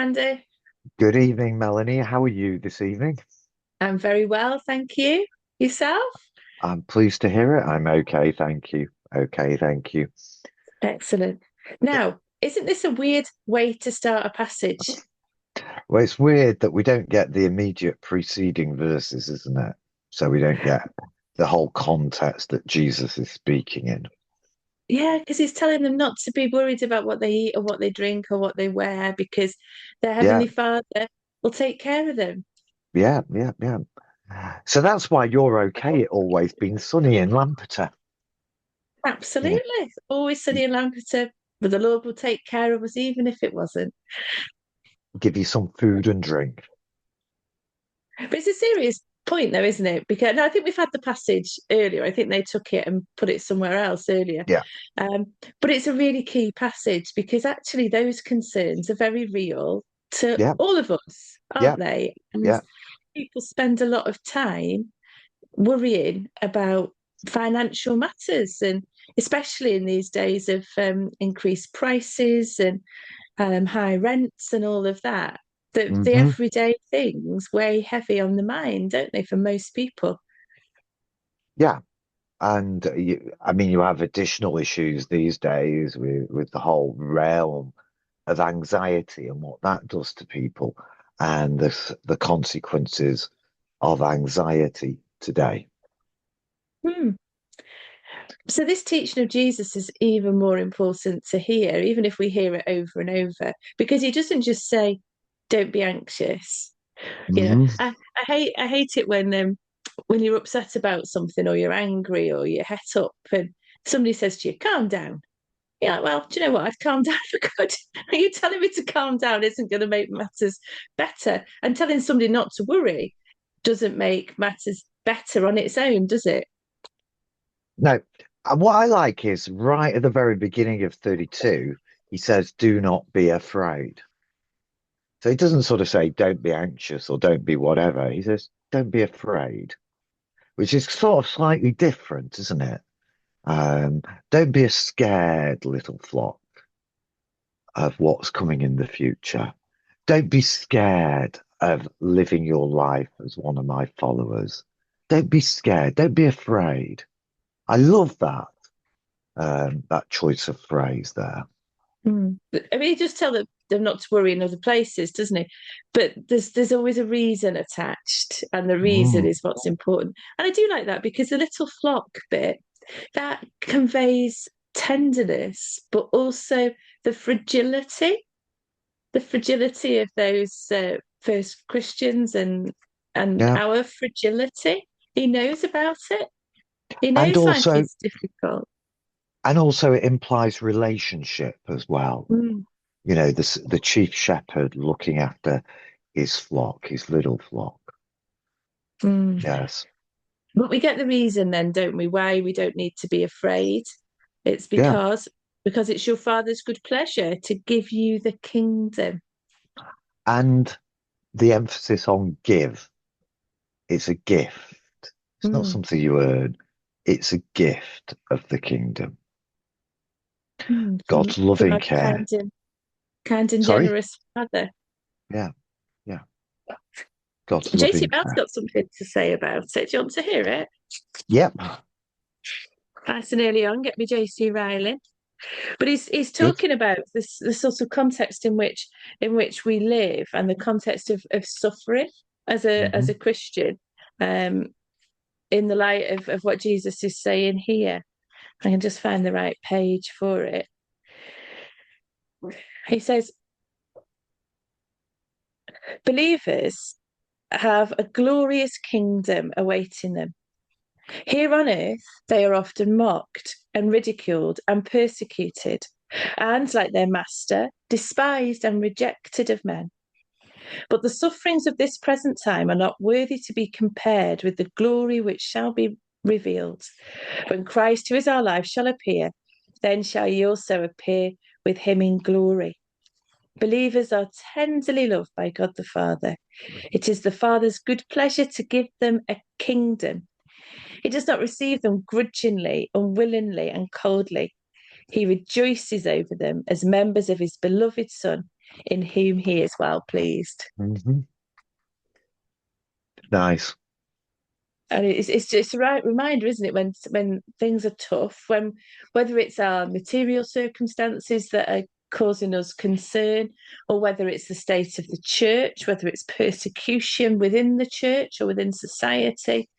Andy. Good evening, Melanie. How are you this evening? I'm very well, thank you. Yourself? I'm pleased to hear it. I'm okay, thank you. Okay, thank you. Excellent. Now, isn't this a weird way to start a passage? Well, it's weird that we don't get the immediate preceding verses, isn't it? So we don't get the whole context that Jesus is speaking in. Yeah, because he's telling them not to be worried about what they eat or what they drink or what they wear because their Yeah, Heavenly Father will take care of them. yeah. So that's why you're okay. It always been sunny in Lampeter. Yeah, Absolutely. Always sunny in Lampeter, but the Lord will take care of us even if it wasn't. give you some food and drink. But it's a serious point, though, isn't it? Because no, I think we've had the passage earlier. I think they took it and put it somewhere else earlier. Yeah, Um, but it's a really key passage because actually those concerns are very real to yeah, all of us, yeah, aren't they? And yeah. people spend a lot of time worrying about financial matters, and especially in these days of increased prices and high rents and all of that. The hmm everyday things weigh heavy on the mind, don't they, for most people? Yeah. And I mean, you have additional issues these days with the whole realm of anxiety and what that does to people, and the consequences of anxiety today. Hmm. So this teaching of Jesus is even more important to hear, even if we hear it over and over, because he doesn't just say, "Don't be anxious." You know, hmm I hate it when you're upset about something or you're angry or you're het up and somebody says to you, "Calm down." You're like, well, do you know what? I've calmed down for good. Are you telling me to calm down isn't going to make matters better? And telling somebody not to worry doesn't make matters better on its own, does it? No, and what I like is right at the very beginning of 32, he says, "Do not be afraid." So he doesn't sort of say, "Don't be anxious" or "Don't be whatever." He says, "Don't be afraid," which is sort of slightly different, isn't it? Um, don't be a scared little flock of what's coming in the future. Don't be scared of living your life as one of my followers. Don't be scared. Don't be afraid. I love that choice of phrase there. I mean, he just tell them not to worry in other places, doesn't he? But there's always a reason attached, and the reason Mm, is what's important. And I do like that because the little flock bit that conveys tenderness, but also the fragility, the fragility of those first Christians and yeah. our fragility. He knows about it. He And knows life also, is difficult. and also it implies relationship as well. Mm, You know, the chief shepherd looking after his flock, his little flock. mm. Yes. But we get the reason then, don't we, why we don't need to be afraid. It's Yeah. because it's your father's good pleasure to give you the kingdom. And the emphasis on give. It's a gift. It's not Mm, something you earn. It's a gift of the kingdom. from God's loving our care. kind and Sorry? generous father. Yeah, yeah. God's JC loving Bell's care. got something to say about it. Do you want to hear it? Yep. Nice and early on, get me JC Riley. But he's Good. talking about this the sort of context in which we live and the context of suffering as a hmm Christian, um, in the light of what Jesus is saying here. I can just find the right page for it. He says, believers have a glorious kingdom awaiting them. Here on earth, they are often mocked and ridiculed and persecuted, and like their master, despised and rejected of men. But the sufferings of this present time are not worthy to be compared with the glory which shall be revealed. When Christ, who is our life, shall appear, then shall ye also appear with him in glory. Believers are tenderly loved by God the Father. It is the Father's good pleasure to give them a kingdom. He does not receive them grudgingly, unwillingly, and coldly. He rejoices over them as members of his beloved Son. in whom he is well pleased. Hmm. Nice. And it's just a right reminder, isn't it, when things are tough, when whether it's our material circumstances that are causing us concern, or whether it's the state of the church, whether it's persecution within the church or within society,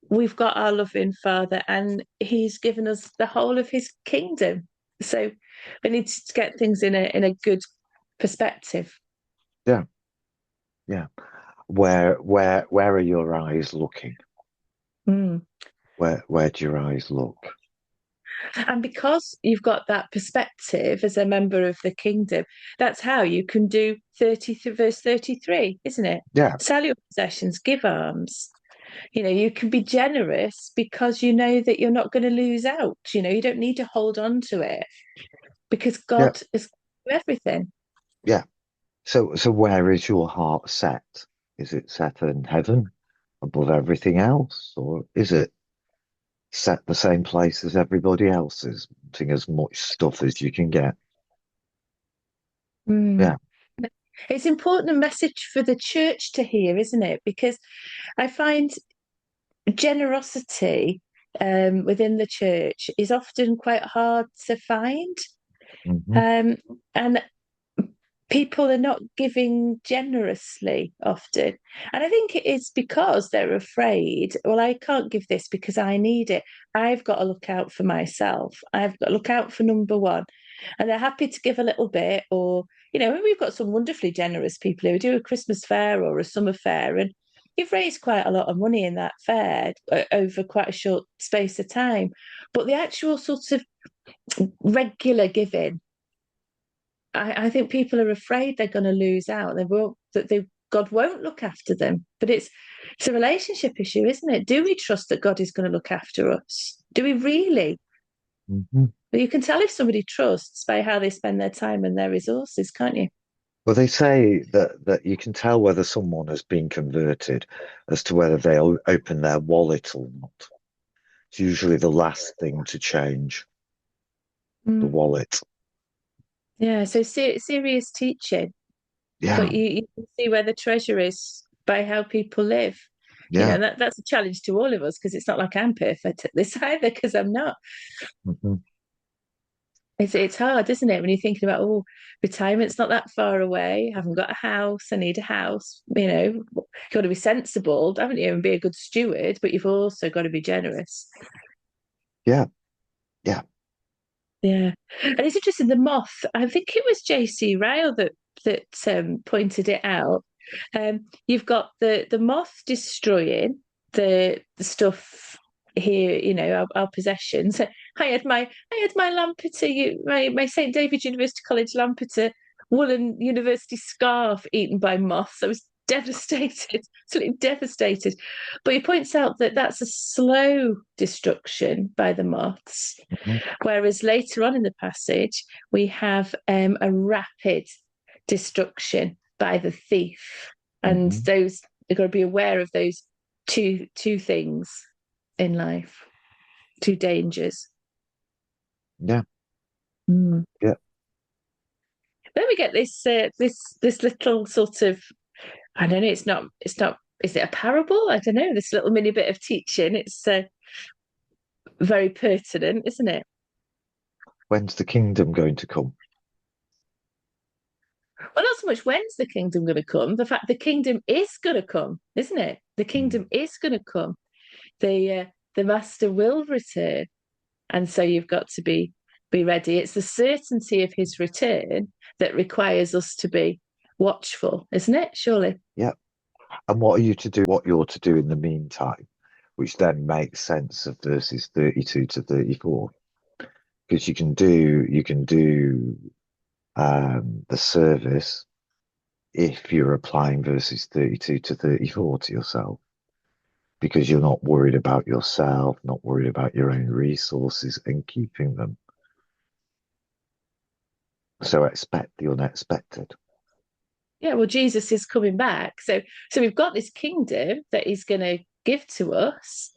we've got our loving Father, and He's given us the whole of His kingdom. So we need to get things in a good perspective. Yeah, yeah. Where are your eyes looking? Mm. Where do your eyes look? And because you've got that perspective as a member of the kingdom, that's how you can do 30 verse 33, isn't it? Yeah, Sell your possessions, give alms. You can be generous because you know that you're not going to lose out. You don't need to hold on to it because yeah, God is everything. yeah. So where is your heart set? Is it set in heaven above everything else, or is it set the same place as everybody else's, wanting as much stuff as you can get? Mm. Yeah. It's important a message for the church to hear, isn't it? Because I find generosity within the church is often quite hard to find. Hmm. Um, and people are not giving generously often. And I think it is because they're afraid, well, I can't give this because I need it. I've got to look out for myself. I've got to look out for number one. And they're happy to give a little bit, or, we've got some wonderfully generous people who do a Christmas fair or a summer fair. And you've raised quite a lot of money in that fair over quite a short space of time. But the actual sort of regular giving, I think people are afraid they're going to lose out. They won't, that they God won't look after them. But it's a relationship issue, isn't it? Do we trust that God is going to look after us? Do we really? Hmm. Well, you can tell if somebody trusts by how they spend their time and their resources, can't you? Well, they say that you can tell whether someone has been converted as to whether they'll open their wallet or not. It's usually the last thing to change, the Mm. wallet. Yeah, so serious teaching, but Yeah, you can see where the treasure is by how people live. yeah. And that's a challenge to all of us because it's not like I'm perfect at this either, because I'm not. Hmm. It's hard, isn't it, when you're thinking about, oh, retirement's not that far away. I haven't got a house. I need a house. You've got to be sensible, haven't you, and be a good steward, but you've also got to be generous. Yeah, yeah. Yeah, and it's interesting. The moth. I think it was J.C. Ryle that pointed it out. You've got the moth destroying the stuff here. Our possessions. I had my Lampeter, my St David's University College Lampeter woolen university scarf eaten by moths. I was devastated, absolutely devastated. But he points out that that's a slow destruction by the moths. Hmm. Whereas later on in the passage, we have a rapid destruction by the thief. And Hmm. those, you've got to be aware of those two things in life, two dangers. Yeah, Mm. yeah. Then we get this little sort of, I don't know, it's not, is it a parable? I don't know, this little mini bit of teaching. It's very pertinent, isn't it? When's the kingdom going to come? Well, not so much when's the kingdom going to come. The fact the kingdom is going to come, isn't it? The Mm. kingdom is going to come. The master will return, and so you've got to be ready. It's the certainty of his return that requires us to be watchful, isn't it? Surely. Yeah. And what are you to do? What you're to do in the meantime, which then makes sense of verses 32 to 34. Because you can do the service if you're applying verses 32 to 34 to yourself, because you're not worried about yourself, not worried about your own resources and keeping them. So expect the unexpected. Yeah. Well, Jesus is coming back, so we've got this kingdom that he's going to give to us,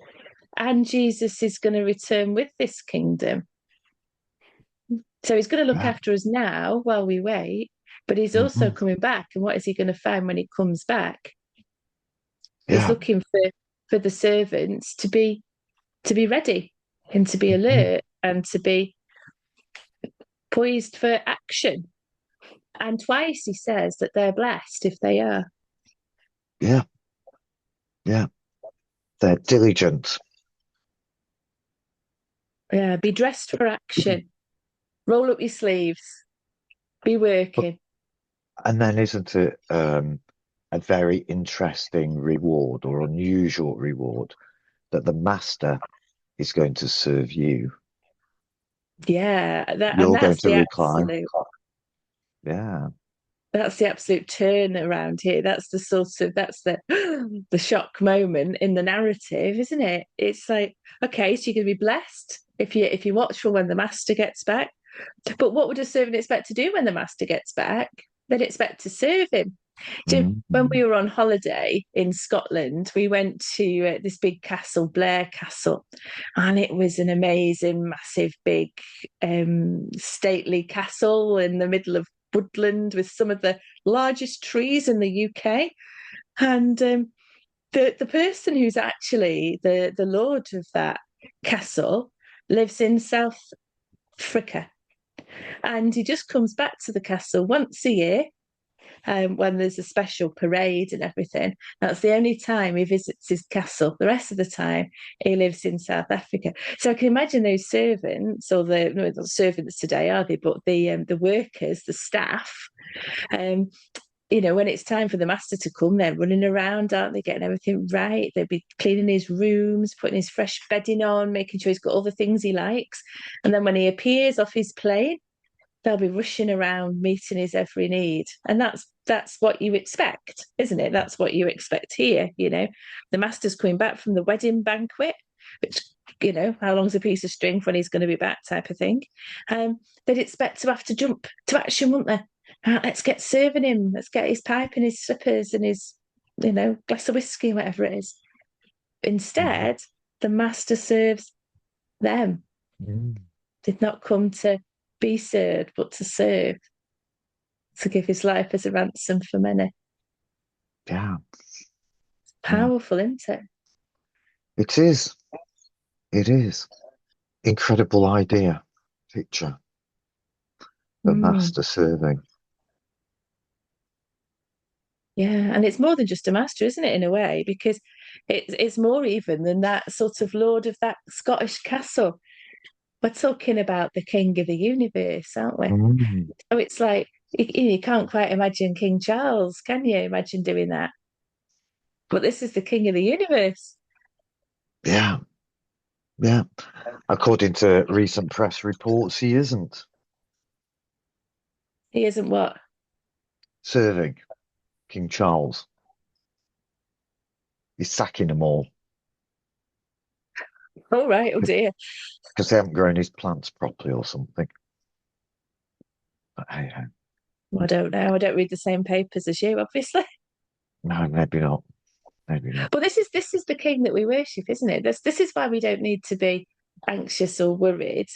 and Jesus is going to return with this kingdom. So he's going to look Yeah. after us now while we wait. but he's also Hmm. coming back. And what is he going to find when he comes back? He's Yeah. looking for the servants to be ready and to be Mhm. alert and to be poised for action. And twice he says that they're blessed if they are. Yeah. Yeah. They're diligent. Yeah, be dressed for action. Roll up your sleeves. Be But working. and then isn't it a very interesting reward or unusual reward that the master is going to serve you? Yeah, that and You're going to recline. Yeah. that's the absolute turn around here. That's the sort of that's the the shock moment in the narrative, isn't it? It's like, okay, so you're gonna be blessed if you watch for when the master gets back. But what would a servant expect to do when the master gets back? They'd expect to serve him. When Mhm. we were on holiday in Scotland, we went to this big castle, Blair Castle, and it was an amazing, massive, big, stately castle in the middle of woodland with some of the largest trees in the UK. And the person who's actually the lord of that castle lives in South Africa, and he just comes back to the castle once a year when there's a special parade and everything. That's the only time he visits his castle. The rest of the time, he lives in South Africa. So I can imagine those servants, or the no, not servants today, are they? But the workers, the staff. Um, when it's time for the master to come, they're running around, aren't they, getting everything right? They'll be cleaning his rooms, putting his fresh bedding on, making sure he's got all the things he likes. And then when he appears off his plane, they'll be rushing around meeting his every need, and that's what you expect, isn't it? That's what you expect here. The master's coming back from the wedding banquet, which, how long's a piece of string when he's going to be back, type of thing. They'd expect to have to jump to action, wouldn't they? Let's get serving him, let's get his pipe and his slippers and his glass of whiskey, whatever it is. Mhm. Instead, the master serves them. Mhm. Did not come to be served, but to serve, to give his life as a ransom for many. Yeah. Yeah. Powerful, isn't it? It is. It is. Incredible idea. Picture. The Mm, master serving. yeah, and it's more than just a master, isn't it, in a way? Because it's more even than that sort of lord of that Scottish castle. We're talking about the king of the universe, aren't we? Mm. So it's like you can't quite imagine King Charles, can you? Imagine doing that. But this is the king of the universe. Yeah. Yeah. According to recent press reports, he isn't He isn't what? serving King Charles. He's sacking them all Oh right, oh dear. because they haven't grown his plants properly or something. But hey, hey. I don't know. I don't read the same papers as you, obviously. No, maybe not. Maybe not. But this is the king that we worship, isn't it? This is why we don't need to be anxious or worried.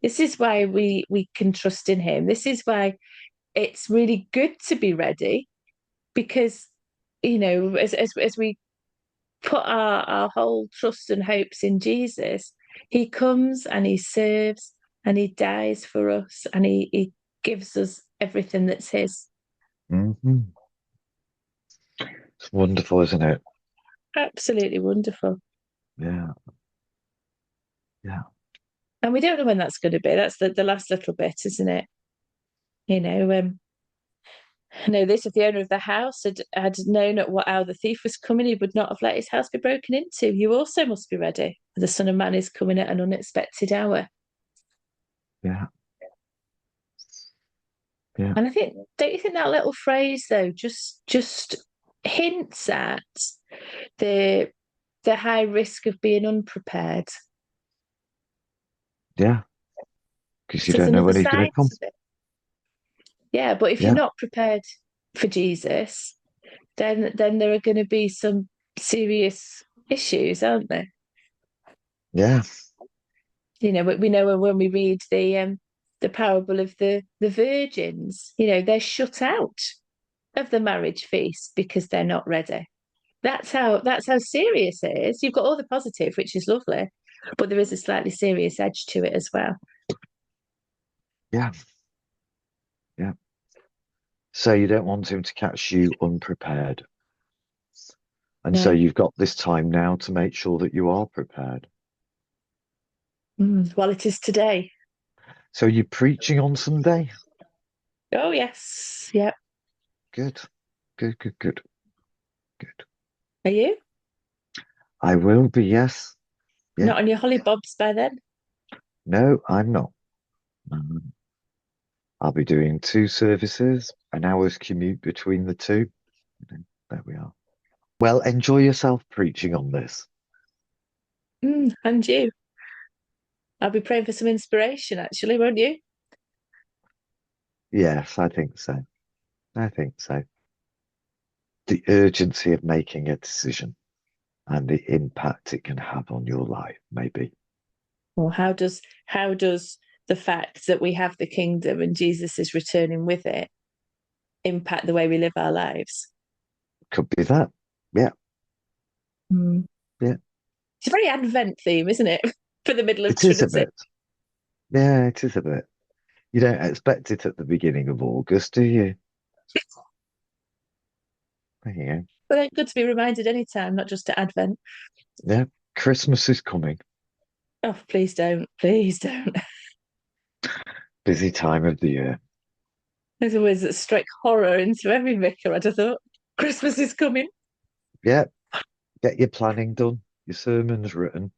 This is why we can trust in him. This is why it's really good to be ready, because as we put our whole trust and hopes in Jesus, he comes and he serves and he dies for us and he gives us everything that's his. Hmm. It's wonderful, isn't it? Absolutely wonderful. Yeah. Yeah. And we don't know when that's going to be. That's the last little bit, isn't it? You know, no, this if the owner of the house had known at what hour the thief was coming, he would not have let his house be broken into. You also must be ready. The Son of Man is coming at an unexpected hour. Yeah. Yeah. And I think, don't you think that little phrase though just hints at the the high risk of being unprepared? Yeah. Because you So there's don't know another when he's going side to come. to it. Yeah, but if you're Yeah. not prepared for Jesus, then there are going to be some serious issues, aren't there? Yeah. We know when we read the the parable of the virgins. They're shut out of the marriage feast because they're not ready. That's how serious it is. You've got all the positive, which is lovely, but there is a slightly serious edge to it as well. Yeah, yeah. So you don't want him to catch you unprepared. And so No. you've got this time now to make sure that you are prepared. Well, it is today. So you're preaching on Sunday? Oh yes. Yep. Good, good, good, good, good. Are you I will be, yes. Yeah. not on your holly bobs by then? No, I'm not. Um, I'll be doing two services, an hour's commute between the two. There we are. Well, enjoy yourself preaching on this. And you. I'll be praying for some inspiration, actually, won't you? Yes, I think so. I think so. The urgency of making a decision and the impact it can have on your life, maybe. Or how does the fact that we have the kingdom and Jesus is returning with it impact the way we live our lives? Could be that. Yeah, Mm. yeah. It's a very Advent theme, isn't it? For the middle of It is a Trinity. bit. Yeah, it is a bit. You don't expect it at the beginning of August, do you? There you go. But it's good to be reminded anytime, not just at Advent. Yeah, Christmas is coming. Oh, please don't. Please don't. Busy time of the year. There's always that strike horror into every vicar. I'd have thought Christmas is coming. Yeah, get your planning done, your sermons written.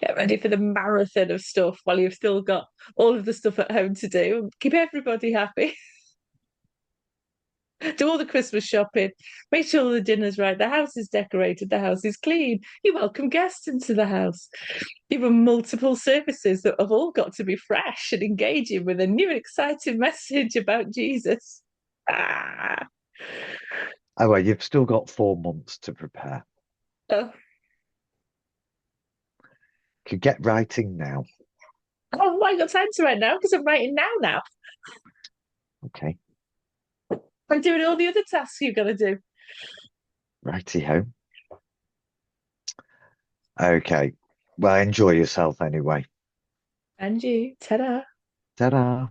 Get ready for the marathon of stuff while you've still got all of the stuff at home to do. Keep everybody happy. Do all the Christmas shopping. Make sure the dinner's right. The house is decorated. The house is clean. You welcome guests into the house. You run multiple services that have all got to be fresh and engaging with a new and exciting message about Jesus. Ah. Oh, well, you've still got 4 months to prepare. Oh, Could get writing now. oh, I got time to write now because I'm writing now. Okay, I'm doing all the other tasks you've got to do. righty ho. Okay, well, enjoy yourself anyway. And you. Ta-da. Ta-da.